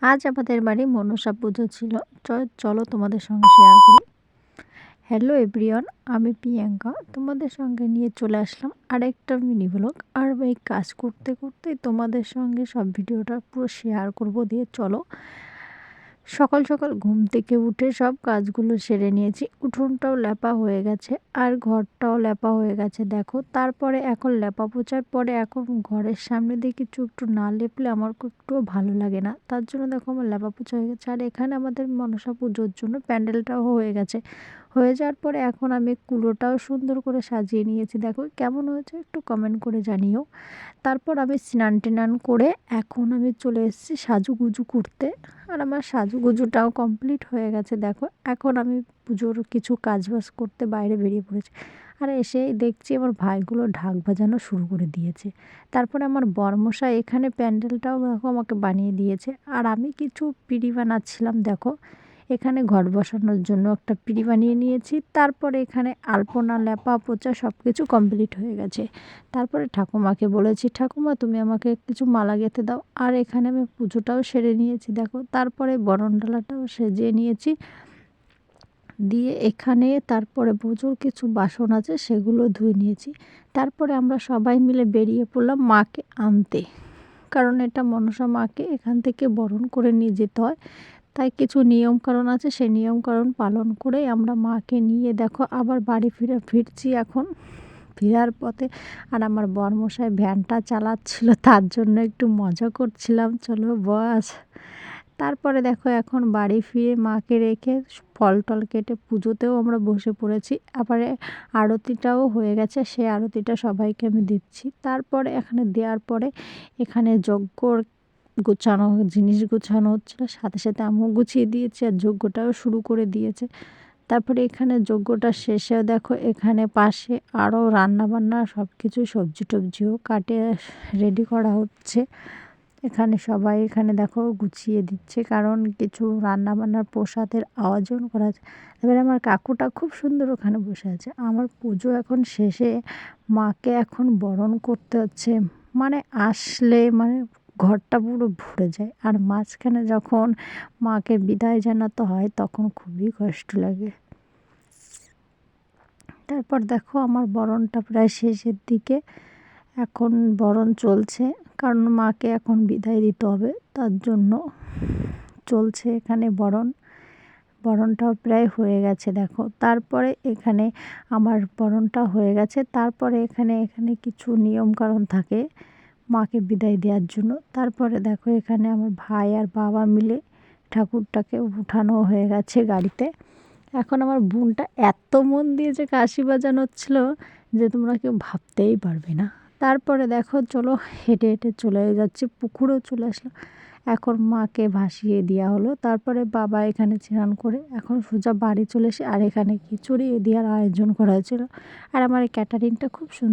আজ আমাদের বাড়ি মনসা পুজো ছিল। চলো তোমাদের সঙ্গে শেয়ার করি। হ্যালো এভরিওয়ান, আমি প্রিয়াঙ্কা তোমাদের সঙ্গে নিয়ে চলে আসলাম আরেকটা মিনি ব্লগ। আর এই কাজ করতে করতেই তোমাদের সঙ্গে সব ভিডিওটা পুরো শেয়ার করব। দিয়ে চলো, সকাল সকাল ঘুম থেকে উঠে সব কাজগুলো সেরে নিয়েছি। উঠোনটাও ল্যাপা হয়ে গেছে আর ঘরটাও ল্যাপা হয়ে গেছে দেখো। তারপরে এখন ল্যাপা পোছার পরে এখন ঘরের সামনে দিয়ে কিছু একটু না লেপলে আমার একটুও ভালো লাগে না। তার জন্য দেখো আমার ল্যাপা পোছা হয়ে গেছে। আর এখানে আমাদের মনসা পুজোর জন্য প্যান্ডেলটাও হয়ে গেছে। হয়ে যাওয়ার পরে এখন আমি কুলোটাও সুন্দর করে সাজিয়ে নিয়েছি। দেখো কেমন হয়েছে একটু কমেন্ট করে জানিও। তারপর আমি স্নান টেনান করে এখন আমি চলে এসেছি সাজুগুজু করতে। আর আমার সাজুগুজুটাও কমপ্লিট হয়ে গেছে দেখো। এখন আমি পুজোর কিছু কাজবাজ করতে বাইরে বেরিয়ে পড়েছি। আর এসেই দেখছি আমার ভাইগুলো ঢাক বাজানো শুরু করে দিয়েছে। তারপরে আমার বরমশাই এখানে প্যান্ডেলটাও দেখো আমাকে বানিয়ে দিয়েছে। আর আমি কিছু পিঁড়ি বানাচ্ছিলাম দেখো। এখানে ঘর বসানোর জন্য একটা পিঁড়ি বানিয়ে নিয়েছি। তারপরে এখানে আলপনা ল্যাপা পোচা সব কিছু কমপ্লিট হয়ে গেছে। তারপরে ঠাকুমাকে বলেছি, ঠাকুমা তুমি আমাকে কিছু মালা গেঁথে দাও। আর এখানে আমি পুজোটাও সেরে নিয়েছি দেখো। তারপরে বরণডালাটাও সেজিয়ে নিয়েছি। দিয়ে এখানে তারপরে পুজোর কিছু বাসন আছে সেগুলো ধুয়ে নিয়েছি। তারপরে আমরা সবাই মিলে বেরিয়ে পড়লাম মাকে আনতে, কারণ এটা মনসা মাকে এখান থেকে বরণ করে নিয়ে যেতে হয়। তাই কিছু নিয়মকানুন আছে, সেই নিয়মকানুন পালন করেই আমরা মাকে নিয়ে দেখো আবার বাড়ি ফিরছি এখন। ফেরার পথে আর আমার বরমশাই ভ্যানটা চালাচ্ছিল, তার জন্য একটু মজা করছিলাম, চলো বস। তারপরে দেখো এখন বাড়ি ফিরে মাকে রেখে ফল টল কেটে পুজোতেও আমরা বসে পড়েছি। আবার আরতিটাও হয়ে গেছে, সেই আরতিটা সবাইকে আমি দিচ্ছি। তারপরে এখানে দেওয়ার পরে এখানে যজ্ঞর গোছানো জিনিস গোছানো হচ্ছিলো, সাথে সাথে আমিও গুছিয়ে দিয়েছি আর যজ্ঞটাও শুরু করে দিয়েছে। তারপরে এখানে যজ্ঞটা শেষে দেখো এখানে পাশে আরও রান্নাবান্না সব কিছু সবজি টবজিও কাটে রেডি করা হচ্ছে। এখানে সবাই এখানে দেখো গুছিয়ে দিচ্ছে, কারণ কিছু রান্নাবান্নার প্রসাদের আয়োজন করা আছে। এবারে আমার কাকুটা খুব সুন্দর ওখানে বসে আছে। আমার পুজো এখন শেষে মাকে এখন বরণ করতে হচ্ছে, মানে আসলে মানে ঘরটা পুরো ভরে যায়। আর মাঝখানে যখন মাকে বিদায় জানাতে হয় তখন খুবই কষ্ট লাগে। তারপর দেখো আমার বরণটা প্রায় শেষের দিকে, এখন বরণ চলছে, কারণ মাকে এখন বিদায় দিতে হবে, তার জন্য চলছে এখানে বরণটাও প্রায় হয়ে গেছে দেখো। তারপরে এখানে আমার বরণটা হয়ে গেছে। তারপরে এখানে কিছু নিয়মকানুন থাকে মাকে বিদায় দেওয়ার জন্য। তারপরে দেখো এখানে আমার ভাই আর বাবা মিলে ঠাকুরটাকে উঠানো হয়ে গেছে গাড়িতে। এখন আমার বোনটা এত মন দিয়ে যে কাশি বাজানো হচ্ছিলো যে তোমরা কেউ ভাবতেই পারবে না। তারপরে দেখো চলো হেঁটে হেঁটে চলে যাচ্ছি, পুকুরেও চলে আসলো। এখন মাকে ভাসিয়ে দেওয়া হলো। তারপরে বাবা এখানে স্নান করে এখন সোজা বাড়ি চলে এসে আর এখানে খিচুড়ি দেওয়ার আয়োজন করা হয়েছিল। আর আমার এই ক্যাটারিংটা খুব সুন্দর।